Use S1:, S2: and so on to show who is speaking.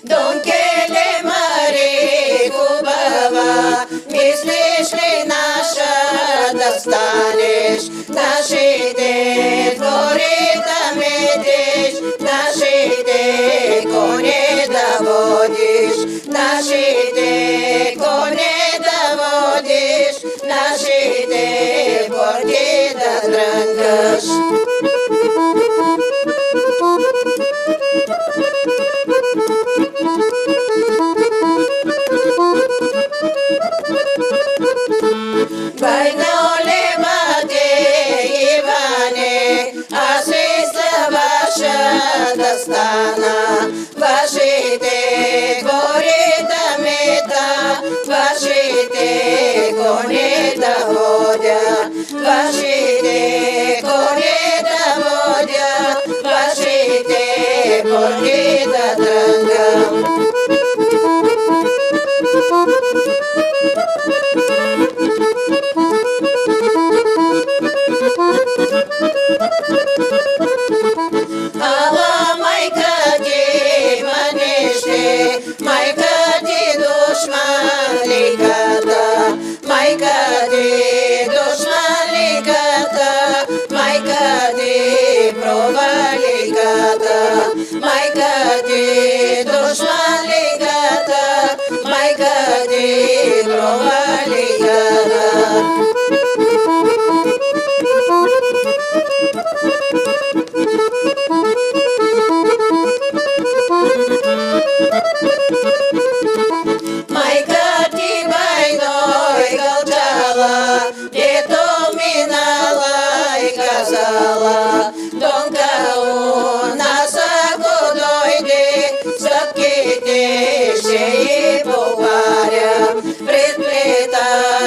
S1: Донкеле Мари Губова, мислиш ли наша да станеш? Нашите двори да метеш, нашите коне да водиш, нашите коне да водиш, нашите борди да дрънкаш. Байноле бате Иване, аз мисля ваша да стана, вашите гори да мета, вашите коне да водя, вашите коне да водя, вашите борди да дрънгам. Ала майка ти манеше, майка ти душманликата, майка ти душманликата, майка ти проваликата, майка ти душманликата, майка ти проваликата. Майка ти байной гълчала, дето минала и казала, Донка у нас ако дойде, стъпките ще й поварям пред плита.